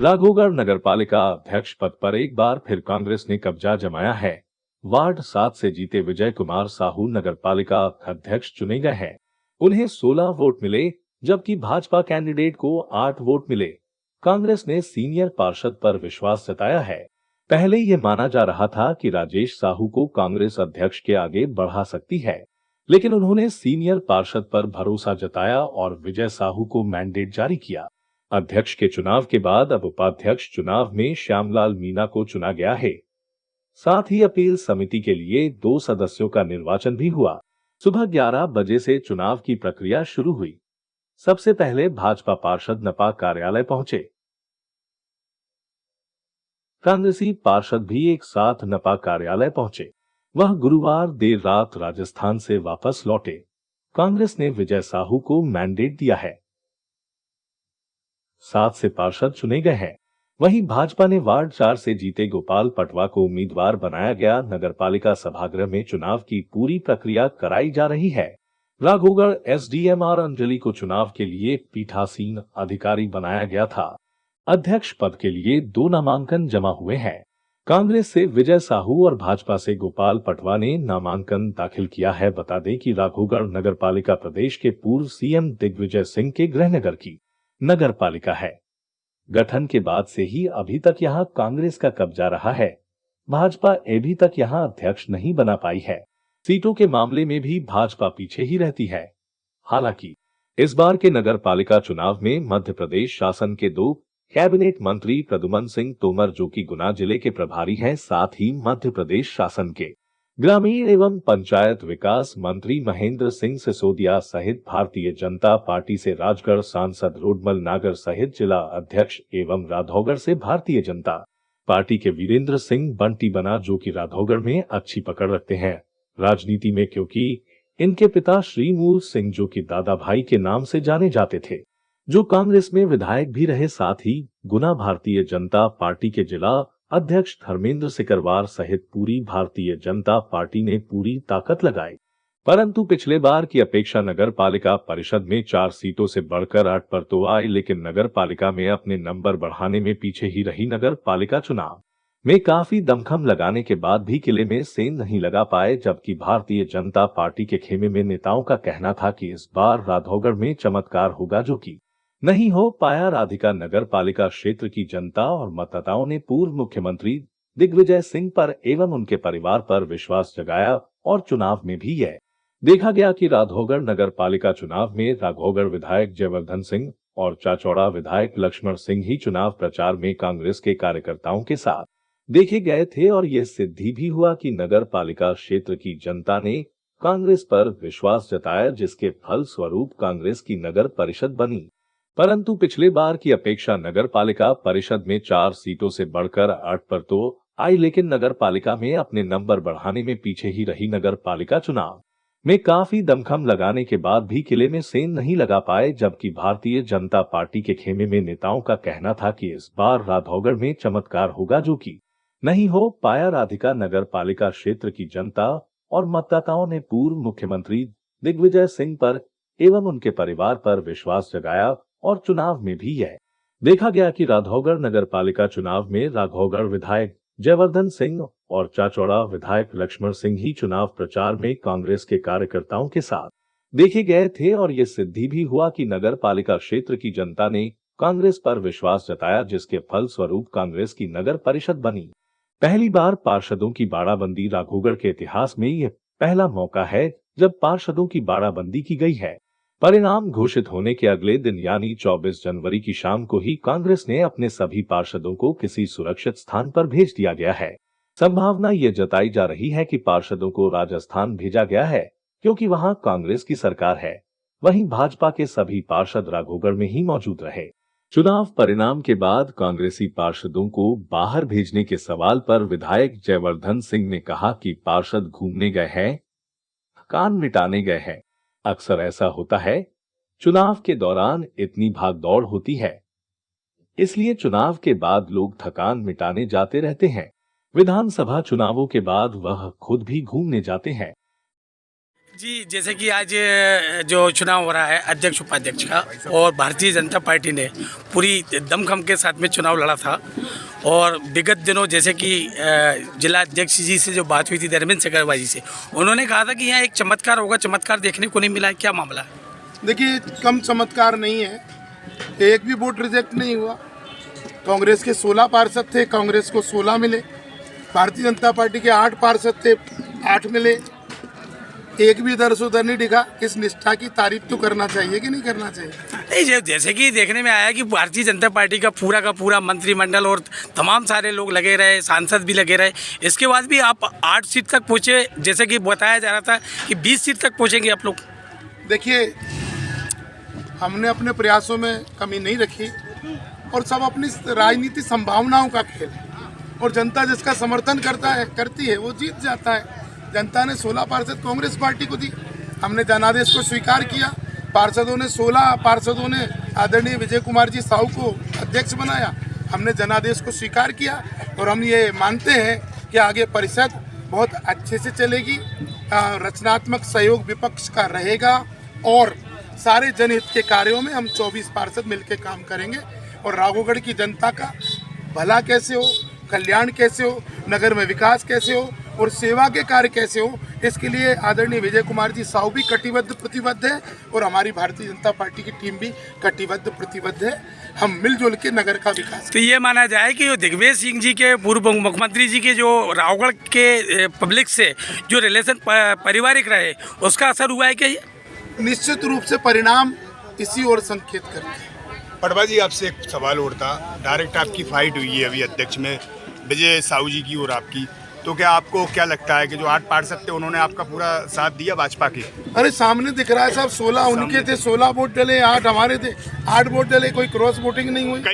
राघोगढ़ नगरपालिका अध्यक्ष पद पर एक बार फिर कांग्रेस ने कब्जा जमाया है। वार्ड 7 से जीते विजय कुमार साहू नगरपालिका अध्यक्ष चुने गए हैं। उन्हें 16 वोट मिले, जबकि भाजपा कैंडिडेट को 8 वोट मिले। कांग्रेस ने सीनियर पार्षद पर विश्वास जताया है। पहले ये माना जा रहा था कि राजेश साहू को कांग्रेस अध्यक्ष के आगे बढ़ा सकती है, लेकिन उन्होंने सीनियर पार्षद पर भरोसा जताया और विजय साहू को मैंडेट जारी किया। अध्यक्ष के चुनाव के बाद अब उपाध्यक्ष चुनाव में श्यामलाल मीणा को चुना गया है। साथ ही अपील समिति के लिए 2 सदस्यों का निर्वाचन भी हुआ। सुबह 11 बजे से चुनाव की प्रक्रिया शुरू हुई। सबसे पहले भाजपा पार्षद नपा कार्यालय पहुंचे। कांग्रेसी पार्षद भी एक साथ नपा कार्यालय पहुंचे। वह गुरुवार देर रात राजस्थान से वापस लौटे। कांग्रेस ने विजय साहू को मैंडेट दिया है। 7 से पार्षद चुने गए हैं। वहीं भाजपा ने वार्ड 4 से जीते गोपाल पटवा को उम्मीदवार बनाया गया। नगरपालिका सभागृह में चुनाव की पूरी प्रक्रिया कराई जा रही है। राघोगढ़ एसडीएम आर अंजलि को चुनाव के लिए पीठासीन अधिकारी बनाया गया था। अध्यक्ष पद के लिए 2 नामांकन जमा हुए हैं। कांग्रेस से विजय साहू और भाजपा से गोपाल पटवा ने नामांकन दाखिल किया है। बता दें कि राघोगढ़ नगरपालिका प्रदेश के पूर्व सीएम दिग्विजय सिंह के गृहनगर की नगरपालिका है। गठन के बाद से ही अभी तक यहां कांग्रेस का कब्जा रहा है। भाजपा अभी तक यहां अध्यक्ष नहीं बना पाई है। सीटों के मामले में भी भाजपा पीछे ही रहती है। हालांकि इस बार के नगरपालिका चुनाव में मध्य प्रदेश शासन के 2 कैबिनेट मंत्री प्रद्युमन सिंह तोमर, जो कि गुना जिले के प्रभारी हैं, साथ ही मध्य प्रदेश शासन के ग्रामीण एवं पंचायत विकास मंत्री महेंद्र सिंह सिसोदिया सहित भारतीय जनता पार्टी से राजगढ़ सांसद रोडमल नागर सहित जिला अध्यक्ष एवं राघोगढ़ से भारतीय जनता पार्टी के वीरेंद्र सिंह बंटी बना, जो कि राघोगढ़ में अच्छी पकड़ रखते हैं राजनीति में, क्योंकि इनके पिता श्रीमूल सिंह, जो कि दादा भाई के नाम से जाने जाते थे, जो कांग्रेस में विधायक भी रहे। साथ ही गुना भारतीय जनता पार्टी के जिला अध्यक्ष धर्मेंद्र सिकरवार सहित पूरी भारतीय जनता पार्टी ने पूरी ताकत लगाई। परंतु पिछले बार की अपेक्षा नगर पालिका परिषद में 4 सीटों से बढ़कर 8 पर तो आई, लेकिन नगर पालिका में अपने नंबर बढ़ाने में पीछे ही रही। नगर पालिका चुनाव में काफी दमखम लगाने के बाद भी किले में सेंध नहीं लगा पाए, जबकि भारतीय जनता पार्टी के खेमे में नेताओं का कहना था कि इस बार राघोगढ़ में चमत्कार होगा, जो कि नहीं हो पाया। राधिका नगर पालिका क्षेत्र की जनता और मतदाताओं ने पूर्व मुख्यमंत्री दिग्विजय सिंह पर एवं उनके परिवार पर विश्वास जगाया और चुनाव में भी यह देखा गया कि राघोगढ़ नगर पालिका चुनाव में राघोगढ़ विधायक जयवर्धन सिंह और चाचौड़ा विधायक लक्ष्मण सिंह ही चुनाव प्रचार में कांग्रेस के कार्यकर्ताओं के साथ देखे गए थे और यह सिद्धि भी हुआ कि नगर पालिका क्षेत्र की जनता ने कांग्रेस पर विश्वास जताया, जिसके फल स्वरूप कांग्रेस की नगर परिषद बनी। परंतु पिछले बार की अपेक्षा नगर पालिका परिषद में 4 सीटों से बढ़कर 8 पर तो आई, लेकिन नगर पालिका में अपने नंबर बढ़ाने में पीछे ही रही। नगर पालिका चुनाव में काफी दमखम लगाने के बाद भी किले में सेंध नहीं लगा पाए, जबकि भारतीय जनता पार्टी के खेमे में नेताओं का कहना था कि इस बार राघोगढ़ में चमत्कार होगा, जो कि नहीं हो पाया। राधिका नगर पालिका क्षेत्र की जनता और मतदाताओं ने पूर्व मुख्यमंत्री दिग्विजय सिंह पर एवं उनके परिवार पर विश्वास जगाया और चुनाव में भी यह देखा गया कि राघोगढ़ नगर पालिका चुनाव में राघोगढ़ विधायक जयवर्धन सिंह और चाचौड़ा विधायक लक्ष्मण सिंह ही चुनाव प्रचार में कांग्रेस के कार्यकर्ताओं के साथ देखे गए थे और ये सिद्धि भी हुआ कि नगर पालिका क्षेत्र की जनता ने कांग्रेस पर विश्वास जताया, जिसके फल स्वरूप कांग्रेस की नगर परिषद बनी। पहली बार पार्षदों की बाड़ाबंदी राघोगढ़ के इतिहास में यह पहला मौका है जब पार्षदों की बाड़ाबंदी की गई है। परिणाम घोषित होने के अगले दिन यानी 24 जनवरी की शाम को ही कांग्रेस ने अपने सभी पार्षदों को किसी सुरक्षित स्थान पर भेज दिया गया है। संभावना ये जताई जा रही है कि पार्षदों को राजस्थान भेजा गया है, क्योंकि वहां कांग्रेस की सरकार है। वहीं भाजपा के सभी पार्षद राघोगढ़ में ही मौजूद रहे। चुनाव परिणाम के बाद कांग्रेसी पार्षदों को बाहर भेजने के सवाल पर विधायक जयवर्धन सिंह ने कहा कि पार्षद घूमने गए हैं, कान मिटाने गए हैं। अक्सर ऐसा होता है, चुनाव के दौरान इतनी भाग दौड़ होती है, इसलिए चुनाव के बाद लोग थकान मिटाने जाते रहते हैं। विधानसभा चुनावों के बाद वह खुद भी घूमने जाते हैं। जी, जैसे कि आज जो चुनाव हो रहा है अध्यक्ष उपाध्यक्ष का, और भारतीय जनता पार्टी ने पूरी दमखम के साथ में चुनाव लड़ा था। और विगत दिनों जैसे कि जिला अध्यक्ष जी से जो बात हुई थी धर्मेंद्र सेकरवा जी से, उन्होंने कहा था कि यहाँ एक चमत्कार होगा, चमत्कार देखने को नहीं मिला है। क्या मामला है? देखिए, कम चमत्कार नहीं है, एक भी वोट रिजेक्ट नहीं हुआ। कांग्रेस के 16 पार्षद थे, कांग्रेस को 16 मिले। भारतीय जनता पार्टी के 8 पार्षद थे, 8 मिले। एक भी इधर से उधर नहीं दिखा। इस निष्ठा की तारीफ तो करना चाहिए कि नहीं करना चाहिए? नहीं, जैसे कि देखने में आया कि भारतीय जनता पार्टी का पूरा मंत्रिमंडल और तमाम सारे लोग लगे रहे, सांसद भी लगे रहे। इसके बाद भी आप 8 सीट तक पहुँचे, जैसे कि बताया जा रहा था कि 20 सीट तक पहुँचेंगे आप लोग। देखिए, हमने अपने प्रयासों में कमी नहीं रखी और सब अपनी राजनीति संभावनाओं का खेल है। और जनता जिसका समर्थन करती है वो जीत जाता है। जनता ने 16 पार्षद कांग्रेस पार्टी को दी, हमने जनादेश को स्वीकार किया। 16 पार्षदों ने आदरणीय विजय कुमार जी साहू को अध्यक्ष बनाया, हमने जनादेश को स्वीकार किया। और हम ये मानते हैं कि आगे परिषद बहुत अच्छे से चलेगी, रचनात्मक सहयोग विपक्ष का रहेगा और सारे जनहित के कार्यों में हम 24 पार्षद मिलकर काम करेंगे। और राघोगढ़ की जनता का भला कैसे हो, कल्याण कैसे हो, नगर में विकास कैसे हो और सेवा के कार्य कैसे हो, इसके लिए आदरणीय विजय कुमार जी साहू भी कटिबद्ध प्रतिबद्ध है और हमारी भारतीय जनता पार्टी की टीम भी कटिबद्ध प्रतिबद्ध है। हम मिलजुल के नगर का विकास। तो ये माना जाए कि दिग्विजय सिंह जी के, पूर्व मुख्यमंत्री जी के, जो रावगढ़ के पब्लिक से जो रिलेशन पारिवारिक रहे, उसका असर हुआ है क्या? ये निश्चित रूप से परिणाम इसी ओर संकेत करते हैं। पटवा जी, आपसे एक सवाल और था। डायरेक्ट आपकी फाइट हुई है अभी अध्यक्ष में विजय साहू जी की और आपकी, तो क्या आपको क्या लगता है कि जो 8 पार्षद थे उन्होंने आपका पूरा साथ दिया भाजपा के? अरे सामने दिख रहा है साहब, 16 उनके थे, 16 वोट डले, 8 हमारे थे, 8 वोट डले, कोई क्रॉस वोटिंग नहीं हुई।